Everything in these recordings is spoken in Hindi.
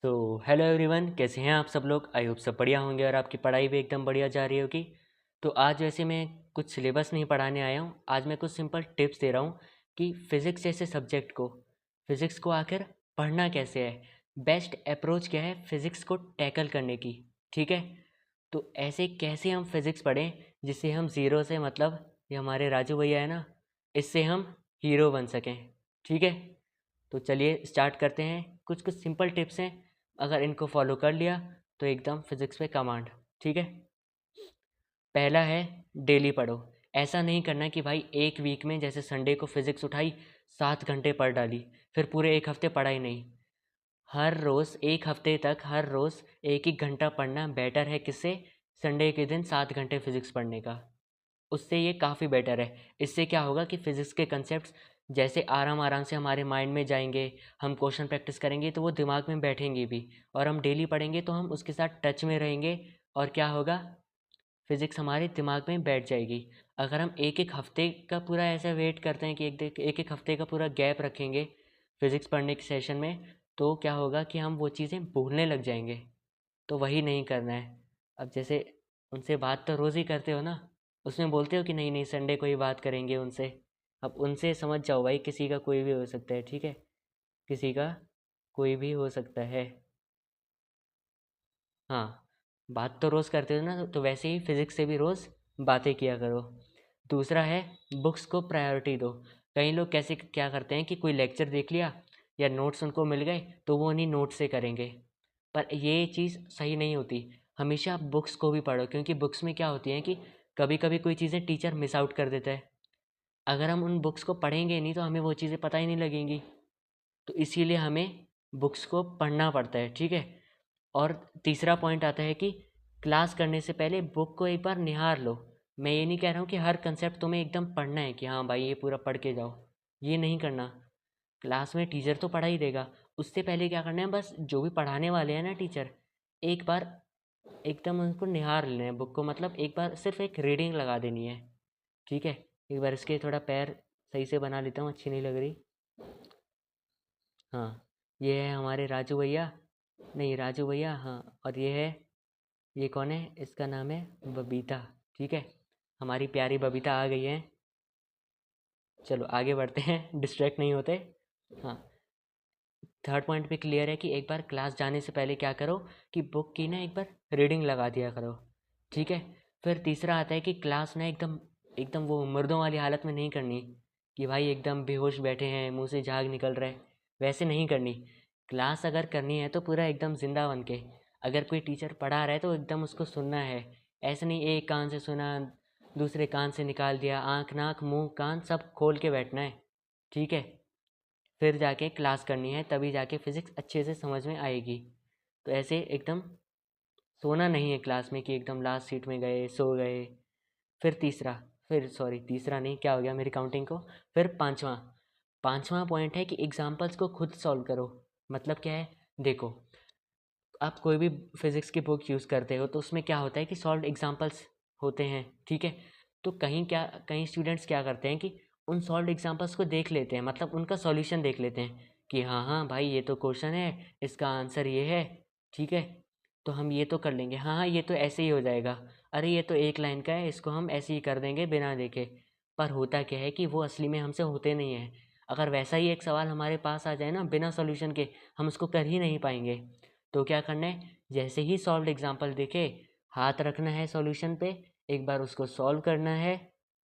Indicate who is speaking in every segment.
Speaker 1: तो हेलो एवरीवन, कैसे हैं आप सब लोग। आई होप सब बढ़िया होंगे और आपकी पढ़ाई भी एकदम बढ़िया जा रही होगी। तो आज वैसे मैं कुछ सिलेबस नहीं पढ़ाने आया हूँ। आज मैं कुछ सिंपल टिप्स दे रहा हूँ कि फ़िज़िक्स जैसे सब्जेक्ट को, फ़िज़िक्स को आखिर पढ़ना कैसे है, बेस्ट अप्रोच क्या है फ़िज़िक्स को टैकल करने की। ठीक है, तो ऐसे कैसे हम फ़िज़िक्स पढ़ें जिससे हम ज़ीरो से, मतलब ये हमारे राजू भैया है ना, इससे हम हीरो बन सकें। ठीक है, तो चलिए स्टार्ट करते हैं। कुछ कुछ सिंपल टिप्स हैं, अगर इनको फॉलो कर लिया तो एकदम फिजिक्स पे कमांड। ठीक है, पहला है डेली पढ़ो। ऐसा नहीं करना कि भाई एक वीक में जैसे संडे को फिजिक्स उठाई, 7 घंटे पढ़ डाली, फिर पूरे एक हफ्ते पढ़ा ही नहीं। हर रोज़ एक हफ्ते तक हर रोज़ एक एक घंटा पढ़ना बेटर है किससे, संडे के दिन 7 घंटे फिजिक्स पढ़ने का। उससे ये काफ़ी बेटर है। इससे क्या होगा कि फ़िज़िक्स के कंसेप्ट्स जैसे आराम आराम से हमारे माइंड में जाएंगे। हम क्वेश्चन प्रैक्टिस करेंगे तो वो दिमाग में बैठेंगे भी, और हम डेली पढ़ेंगे तो हम उसके साथ टच में रहेंगे। और क्या होगा, फ़िज़िक्स हमारे दिमाग में बैठ जाएगी। अगर हम एक एक हफ्ते का पूरा ऐसा वेट करते हैं कि एक एक हफ्ते का पूरा गैप रखेंगे फ़िज़िक्स पढ़ने के सेशन में, तो क्या होगा कि हम वो चीज़ें भूलने लग जाएंगे। तो वही नहीं करना है। अब जैसे उनसे बात तो रोज़ ही करते हो ना, उसमें बोलते हो कि नहीं नहीं संडे को ही बात करेंगे उनसे। अब उनसे समझ जाओ भाई, किसी का कोई भी हो सकता है। ठीक है, किसी का कोई भी हो सकता है। हाँ, बात तो रोज़ करते हो ना, तो वैसे ही फिज़िक्स से भी रोज़ बातें किया करो। दूसरा है बुक्स को प्रायोरिटी दो। कई लोग कैसे क्या करते हैं कि कोई लेक्चर देख लिया या नोट्स उनको मिल गए तो वो उन्हीं नोट्स से करेंगे, पर ये चीज़ सही नहीं होती। हमेशा बुक्स को भी पढ़ो, क्योंकि बुक्स में क्या होती है कि कभी कभी कोई चीज़ें टीचर मिस आउट कर देता है। अगर हम उन बुक्स को पढ़ेंगे नहीं तो हमें वो चीज़ें पता ही नहीं लगेंगी। तो इसीलिए हमें बुक्स को पढ़ना पड़ता है। ठीक है, और तीसरा पॉइंट आता है कि क्लास करने से पहले बुक को एक बार निहार लो। मैं ये नहीं कह रहा हूँ कि हर कंसेप्ट तुम्हें एकदम पढ़ना है कि हाँ भाई ये पूरा पढ़ के जाओ, ये नहीं करना। क्लास में टीचर तो पढ़ा ही देगा, उससे पहले क्या करना है, बस जो भी पढ़ाने वाले हैं ना टीचर, एक बार एकदम उनको निहार लेना है बुक को, मतलब एक बार सिर्फ एक रीडिंग लगा देनी है। ठीक है, एक बार इसके थोड़ा पैर सही से बना लेता हूँ, अच्छी नहीं लग रही। हाँ, ये है हमारे राजू भैया, नहीं राजू भैया, हाँ। और ये है, ये कौन है, इसका नाम है बबीता। ठीक है, हमारी प्यारी बबीता आ गई है। चलो आगे बढ़ते हैं, डिस्ट्रैक्ट नहीं होते। हाँ, थर्ड पॉइंट पे क्लियर है कि एक बार क्लास जाने से पहले क्या करो कि बुक की ना एक बार रीडिंग लगा दिया करो। ठीक है, फिर तीसरा आता है कि क्लास ना एकदम एकदम वो मुर्दों वाली हालत में नहीं करनी कि भाई एकदम बेहोश बैठे हैं, मुंह से झाग निकल रहा है, वैसे नहीं करनी। क्लास अगर करनी है तो पूरा एकदम जिंदा बन के, अगर कोई टीचर पढ़ा रहा है तो एकदम उसको सुनना है। ऐसे नहीं एक कान से सुना, दूसरे कान से निकाल दिया, आँख नाक मुंह कान सब खोल के बैठना है। ठीक है, फिर जाके क्लास करनी है, तभी जाके फिज़िक्स अच्छे से समझ में आएगी। तो ऐसे एकदम सोना नहीं है क्लास में कि एकदम लास्ट सीट में गए सो गए। फिर तीसरा, फिर सॉरी तीसरा नहीं, क्या हो गया मेरी काउंटिंग को। फिर पांचवा, पांचवा पॉइंट है कि एग्जाम्पल्स को खुद सॉल्व करो। मतलब क्या है, देखो, आप कोई भी फिज़िक्स की बुक यूज़ करते हो तो उसमें क्या होता है कि सॉल्व एग्जाम्पल्स होते हैं। ठीक है, तो कहीं स्टूडेंट्स क्या करते हैं कि उन सॉल्व एग्जाम्पल्स को देख लेते हैं, मतलब उनका सॉल्यूशन देख लेते हैं कि हाँ हाँ भाई ये तो क्वेश्चन है, इसका आंसर ये है। ठीक है, तो हम ये तो कर लेंगे, हाँ हाँ ये तो ऐसे ही हो जाएगा, अरे ये तो एक लाइन का है, इसको हम ऐसे ही कर देंगे बिना देखे। पर होता क्या है कि वो असली में हमसे होते नहीं हैं। अगर वैसा ही एक सवाल हमारे पास आ जाए ना बिना सॉल्यूशन के, हम उसको कर ही नहीं पाएंगे। तो क्या करना है, जैसे ही सॉल्व एग्जाम्पल देखे, हाथ रखना है सॉल्यूशन पे, एक बार उसको सॉल्व करना है।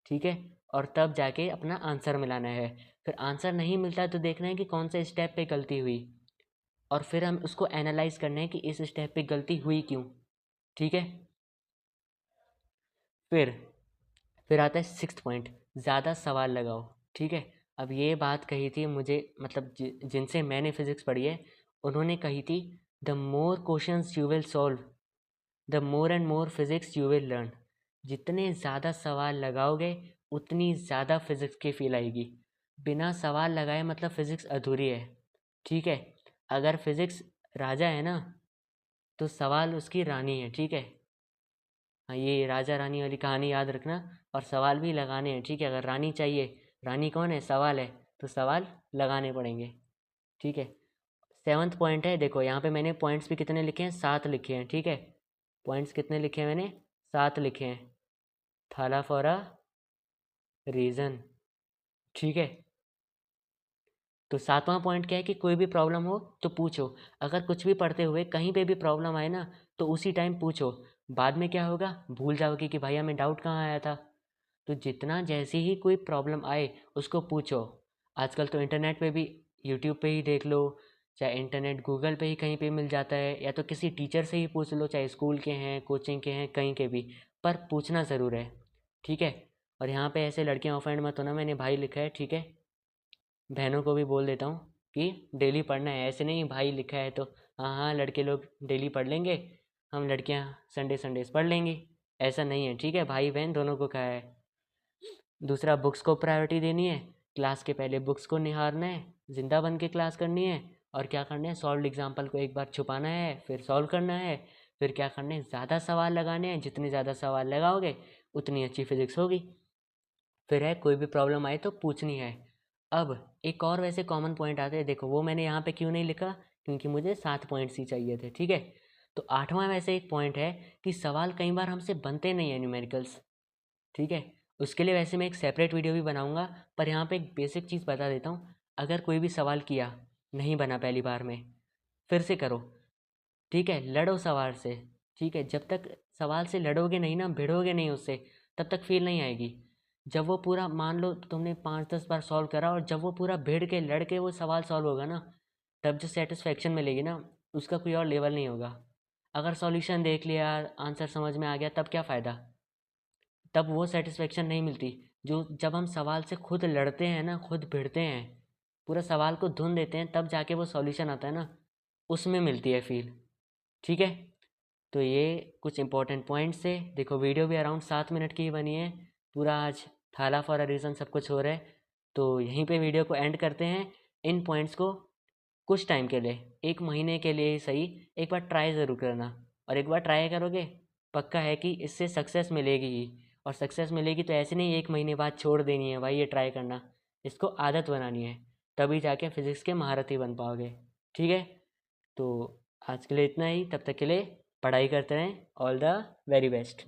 Speaker 1: ठीक है, और तब जाके अपना आंसर मिलाना है। फिर आंसर नहीं मिलता तो देखना है कि कौन से स्टेप पे गलती हुई, और फिर हम उसको एनालाइज करना है कि इस स्टेप पे गलती हुई क्यों। ठीक है, फिर फिर आता है सिक्स्थ पॉइंट, ज़्यादा सवाल लगाओ। ठीक है, अब ये बात कही थी मुझे, मतलब जिनसे मैंने फिजिक्स पढ़ी है, उन्होंने कही थी, the more questions you will solve, the more and more physics you will learn. जितने ज़्यादा सवाल लगाओगे उतनी ज़्यादा फिजिक्स की फील आएगी। बिना सवाल लगाए मतलब फिजिक्स अधूरी है। ठीक है, अगर फिजिक्स राजा है ना, तो सवाल उसकी रानी है। ठीक है, हाँ ये राजा रानी वाली कहानी याद रखना, और सवाल भी लगाने हैं। ठीक है, अगर रानी चाहिए, रानी कौन है, सवाल है, तो सवाल लगाने पड़ेंगे। ठीक है, 7th पॉइंट है, देखो यहाँ पे मैंने पॉइंट्स भी कितने लिखे हैं, 7 लिखे हैं, ठीक है। पॉइंट्स कितने लिखे हैं मैंने, 7 लिखे हैं। थाला फॉर अ रीज़न, ठीक है। तो 7वां पॉइंट क्या है कि कोई भी प्रॉब्लम हो तो पूछो। अगर कुछ भी पढ़ते हुए कहीं पे भी प्रॉब्लम आए ना, तो उसी टाइम पूछो। बाद में क्या होगा, भूल जाओगे कि भाई हमें डाउट कहाँ आया था। तो जितना जैसे ही कोई प्रॉब्लम आए उसको पूछो। आजकल तो इंटरनेट पे भी, यूट्यूब पे ही देख लो, चाहे इंटरनेट गूगल पे ही कहीं पे मिल जाता है, या तो किसी टीचर से ही पूछ लो, चाहे स्कूल के हैं, कोचिंग के हैं, कहीं के भी। पर पूछना ज़रूर है, ठीक है। और यहाँ पे ऐसे लड़कियाँ ऑफेंड मत होना, मैंने भाई लिखा है, ठीक है। बहनों को भी बोल देता हूँ कि डेली पढ़ना है, ऐसे नहीं भाई लिखा है तो हाँ हाँ लड़के लोग डेली पढ़ लेंगे, हम लड़कियाँ संडे संडेज पढ़ लेंगी। ऐसा नहीं है, ठीक है, भाई बहन दोनों को कहा है। दूसरा, बुक्स को प्रायोरिटी देनी है। क्लास के पहले बुक्स को निहारना है, जिंदा बन के क्लास करनी है। और क्या करना है, सॉल्व एग्जाम्पल को एक बार छुपाना है, फिर सॉल्व करना है। फिर क्या करना है, ज़्यादा सवाल लगाने हैं, जितने ज़्यादा सवाल लगाओगे उतनी अच्छी फिजिक्स होगी। फिर है, कोई भी प्रॉब्लम आए तो पूछनी है। अब एक और वैसे कॉमन पॉइंट आते हैं, देखो वो मैंने यहाँ पे क्यों नहीं लिखा, क्योंकि मुझे 7 पॉइंट्स ही चाहिए थे, ठीक है। तो 8वां वैसे एक पॉइंट है कि सवाल कई बार हमसे बनते नहीं है न्यूमेरिकल्स, ठीक है। उसके लिए वैसे मैं एक सेपरेट वीडियो भी बनाऊंगा, पर यहाँ पे एक बेसिक चीज़ बता देता हूँ। अगर कोई भी सवाल किया नहीं बना पहली बार में, फिर से करो, ठीक है, लड़ो सवाल से, ठीक है। जब तक सवाल से लड़ोगे नहीं ना, भिड़ोगे नहीं उससे, तब तक फील नहीं आएगी। जब वो पूरा, मान लो तुमने 5-10 बार सॉल्व करा, और जब वो पूरा भिड़ के लड़ के वो सवाल सॉल्व होगा ना, तब जो सेटिस्फेक्शन मिलेगी ना, उसका कोई और लेवल नहीं होगा। अगर सॉल्यूशन देख लिया, आंसर समझ में आ गया, तब क्या फ़ायदा, तब वो सेटिस्फेक्शन नहीं मिलती। जो जब हम सवाल से खुद लड़ते हैं ना, खुद भिड़ते हैं, पूरा सवाल को धुन देते हैं, तब जाके वो सॉल्यूशन आता है ना, उसमें मिलती है फील, ठीक है। तो ये कुछ इंपॉर्टेंट पॉइंट्स थे। देखो वीडियो भी अराउंड 7 मिनट की ही बनी है। पूरा आज थाला फॉर अ रीज़न सब कुछ हो रहा है, तो यहीं पे वीडियो को एंड करते हैं। इन पॉइंट्स को कुछ टाइम के लिए, 1 महीने के लिए ही सही, एक बार ट्राई ज़रूर करना। और एक बार ट्राई करोगे, पक्का है कि इससे सक्सेस मिलेगी ही। और सक्सेस मिलेगी तो ऐसे नहीं 1 महीने बाद छोड़ देनी है भाई ये ट्राई करना, इसको आदत बनानी है, तभी जाके फिज़िक्स के महारथी बन पाओगे, ठीक है। तो आज के लिए इतना ही, तब तक के लिए पढ़ाई करते रहें। All the very best.